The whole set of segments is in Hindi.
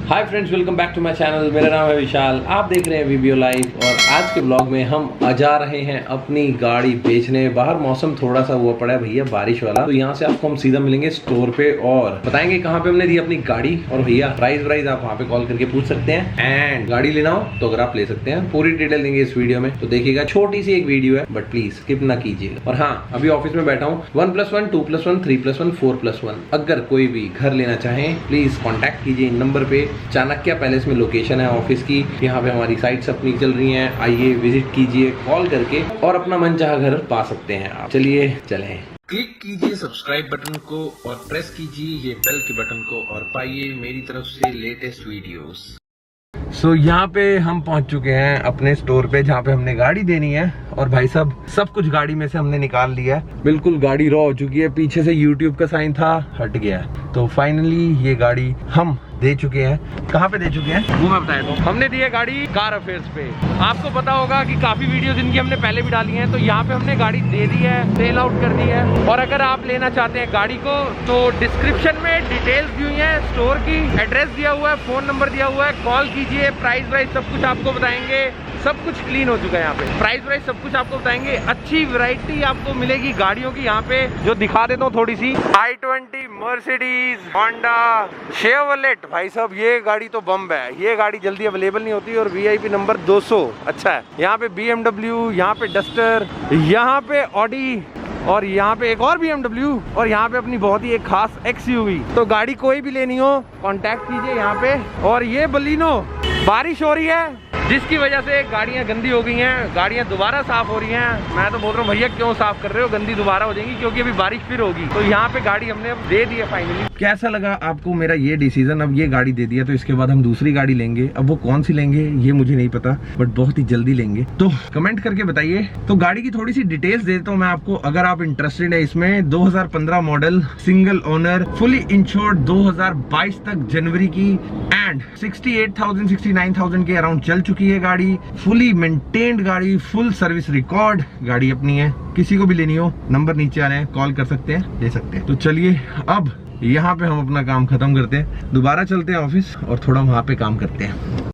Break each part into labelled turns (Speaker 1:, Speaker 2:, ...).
Speaker 1: Hi friends, welcome back to my channel. मेरा नाम है विशाल, आप देख रहे हैं VBO लाइव। और आज के ब्लॉग में हम जा रहे हैं अपनी गाड़ी बेचने। बाहर मौसम थोड़ा सा हुआ पड़ा है भैया, बारिश वाला, तो यहाँ से आपको हम सीधा मिलेंगे स्टोर पे और बताएंगे कहाँ पे हमने दी अपनी गाड़ी। और भैया प्राइस आप वहाँ पे कॉल करके पूछ सकते हैं। एंड गाड़ी लेना हो तो अगर आप ले सकते हैं, पूरी डिटेल देंगे इस वीडियो में, तो देखिएगा। छोटी सी एक वीडियो है बट प्लीज स्किप ना कीजिएगा। और हाँ, अभी ऑफिस में बैठा हूँ। 1+1, 2+1, 3+1, 4+1। अगर कोई भी घर लेना चाहे प्लीज कॉन्टैक्ट कीजिए इन नंबर पे। चाणक्य पैलेस में लोकेशन है ऑफिस की। यहाँ पे हमारी साइट्स अपनी चल रही हैं, आइए विजिट कीजिए कॉल करके और अपना मनचाहा घर पा सकते हैं आप। चलिए चलें। क्लिक कीजिए सब्सक्राइब बटन को और प्रेस कीजिए ये बेल के बटन को और पाइए मेरी तरफ से लेटेस्ट वीडियोस। सो यहाँ पे हम पहुंच चुके हैं अपने स्टोर पे, जहाँ पे हमने गाड़ी देनी है। और भाई साहब सब कुछ गाड़ी में से हमने निकाल लिया है। बिल्कुल गाड़ी रॉ हो चुकी है, पीछे से YouTube का साइन था, हट गया है। तो फाइनली ये गाड़ी हम दे चुके हैं। कहाँ पे दे चुके हैं वो मैं बताया था। हमने दी है गाड़ी कार अफेयर्स पे। आपको पता होगा कि काफी वीडियोस इनकी हमने पहले भी डाली हैं। तो यहाँ पे हमने गाड़ी दे दी है, सेल आउट कर दी है। और अगर आप लेना चाहते हैं गाड़ी को तो डिस्क्रिप्शन में डिटेल्स दी हुई है, स्टोर की एड्रेस दिया हुआ है, फोन नंबर दिया हुआ है, कॉल कीजिए। प्राइस वाइज सब कुछ आपको बताएंगे। सब कुछ क्लीन हो चुका है यहाँ पे। प्राइस वाइज सब कुछ आपको बताएंगे। अच्छी वैरायटी आपको मिलेगी गाड़ियों की यहाँ पे, जो दिखा देता हूँ थोड़ी सी। i20, Mercedes, Honda, Chevrolet. भाई साहब ये गाड़ी तो बम है। ये गाड़ी जल्दी अवेलेबल नहीं होती। और VIP नंबर 200 अच्छा है। यहाँ पे BMW, यहाँ पे डस्टर, यहाँ पे ऑडी, और यहाँ पे एक और BMW, और यहाँ पे अपनी बहुत ही एक खास XUV। तो गाड़ी कोई भी लेनी हो कांटेक्ट कीजिए यहाँ पे। और ये बलिनो, बारिश हो रही है जिसकी वजह से गाड़ियाँ गंदी हो गई हैं। गाड़ियाँ दोबारा साफ हो रही हैं। मैं तो बोल रहा हूँ भैया क्यों साफ कर रहे हो, गंदी दोबारा हो जाएंगी, क्योंकि अभी बारिश फिर होगी। तो यहाँ पे गाड़ी हमने अब दे दी है फाइनली। कैसा लगा आपको मेरा ये डिसीजन? अब ये गाड़ी दे दिया तो इसके बाद हम दूसरी गाड़ी लेंगे। अब वो कौन सी लेंगे ये मुझे नहीं पता, बट बहुत ही जल्दी लेंगे। तो कमेंट करके बताइए। तो गाड़ी की थोड़ी सी डिटेल्स देता हूँ मैं आपको, अगर आप इंटरेस्टेड है इसमें। 2015 model, single owner, fully insured, 2022 तक जनवरी की, एंड 68,000 69,000 के अराउंड चल चुकी है गाड़ी। फुली मेंटेन्ड गाड़ी, फुल सर्विस रिकॉर्ड गाड़ी अपनी है। किसी को भी लेनी हो नंबर नीचे आ रहे हैं, कॉल कर सकते हैं, ले सकते हैं। तो चलिए अब यहाँ पे हम अपना काम खत्म करते हैं, दोबारा चलते हैं ऑफिस और थोड़ा वहाँ पे काम करते हैं।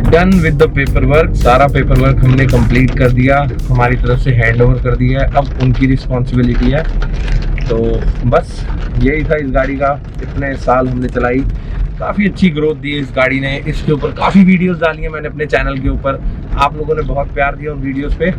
Speaker 1: Done with the paper work. सारा पेपर वर्क हमने कंप्लीट कर दिया, हमारी तरफ से हैंड ओवर कर दिया है। अब उनकी रिस्पॉन्सिबिलिटी है। तो बस यही था इस गाड़ी का। इतने साल हमने चलाई, काफ़ी अच्छी ग्रोथ दी है इस गाड़ी ने। इसके ऊपर काफ़ी वीडियोस डाली हैं मैंने अपने चैनल के ऊपर, आप लोगों ने बहुत प्यार दिया उन वीडियोस पे।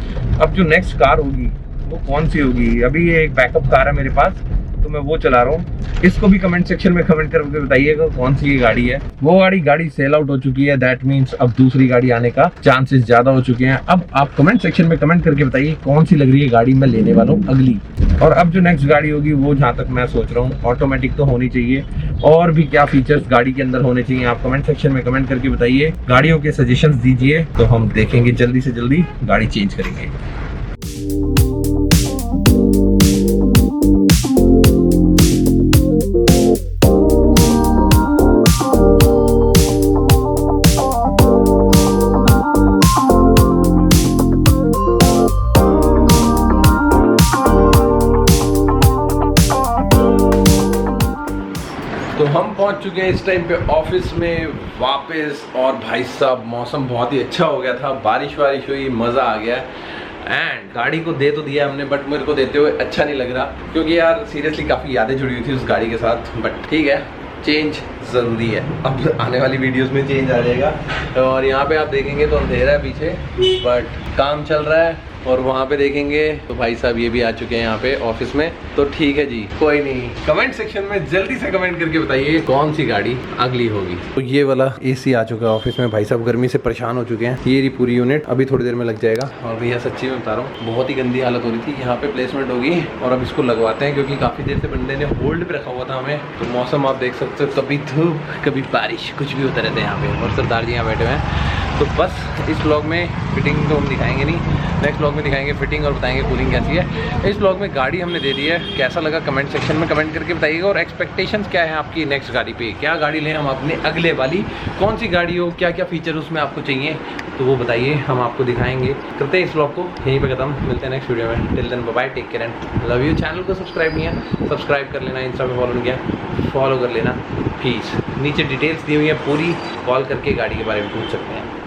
Speaker 1: अब जो नेक्स्ट कार होगी वो कौन सी होगी? अभी ये एक बैकअप कार है मेरे पास, तो मैं वो चला रहा हूँ। इसको भी कमेंट सेक्शन में कमेंट करके बताइएगा कौन सी ये गाड़ी है। वो गाड़ी सेल आउट हो चुकी है, दैट मीन्स अब दूसरी गाड़ी आने का चांसेस ज्यादा हो चुके हैं। अब आप कमेंट सेक्शन में कमेंट करके बताइए कौन सी लग रही है गाड़ी मैं लेने वाला हूँ अगली। और अब जो नेक्स्ट गाड़ी होगी वो जहाँ तक मैं सोच रहा हूँ ऑटोमेटिक तो होनी चाहिए। और भी क्या फीचर्स गाड़ी के अंदर होने चाहिए आप कमेंट सेक्शन में कमेंट करके बताइए। गाड़ियों के सजेशंस दीजिए तो हम देखेंगे जल्दी से जल्दी गाड़ी चेंज करेंगे। तो हम पहुंच चुके हैं इस टाइम पे ऑफिस में वापस। और भाई साहब मौसम बहुत ही अच्छा हो गया था, बारिश हुई, मज़ा आ गया। एंड गाड़ी को दे तो दिया हमने, बट मेरे को देते हुए अच्छा नहीं लग रहा, क्योंकि यार सीरियसली काफ़ी यादें जुड़ी हुई थी उस गाड़ी के साथ। बट ठीक है, चेंज ज़रूरी है। अब आने वाली वीडियोस में चेंज आ जाएगा। और यहाँ पे आप देखेंगे तो अंधेरा है पीछे, बट काम चल रहा है। और वहाँ पे देखेंगे तो भाई साहब ये भी आ चुके हैं यहाँ पे ऑफिस में। तो ठीक है जी, कोई नहीं। कमेंट सेक्शन में जल्दी से कमेंट करके बताइए कौन सी गाड़ी अगली होगी। तो ये वाला AC आ चुका है ऑफिस में। भाई साहब गर्मी से परेशान हो चुके हैं। ये रही पूरी यूनिट, अभी थोड़ी देर में लग जाएगा। और भैया सच्ची में बता रहा हूँ बहुत ही गंदी हालत हो रही थी। यहाँ पे प्लेसमेंट होगी और अब इसको लगवाते हैं, क्योंकि काफ़ी देर से बंदे ने होल्ड पे रखा हुआ था हमें। तो मौसम आप देख सकते हो, कभी धूप कभी बारिश, कुछ भी होता रहता है यहाँ पे। और सरदार जी यहाँ बैठे हुए हैं। तो बस इस ब्लॉग में फिटिंग तो हम दिखाएंगे नहीं, नेक्स्ट ब्लॉग में दिखाएंगे फिटिंग और बताएंगे कूलिंग कैसी है। इस ब्लॉग में गाड़ी हमने दे दी है, कैसा लगा कमेंट सेक्शन में कमेंट करके बताइएगा। और एक्सपेक्टेशंस क्या है आपकी नेक्स्ट गाड़ी पे, क्या गाड़ी लें हम अपने अगले वाली, कौन सी गाड़ी हो, क्या क्या फीचर उसमें आपको चाहिए, तो वो बताइए, हम आपको दिखाएंगे। करते हैं इस ब्लॉग को यहीं पे खत्म, मिलते हैं नेक्स्ट वीडियो में। Till then bye bye, take care and love you. Channel को सब्सक्राइब नहीं है सब्सक्राइब कर लेना, इंस्टा पे फॉलो नहीं किया फॉलो कर लेना। पीस नीचे डिटेल्स दी हुई है पूरी, कॉल करके गाड़ी के बारे में पूछ सकते हैं।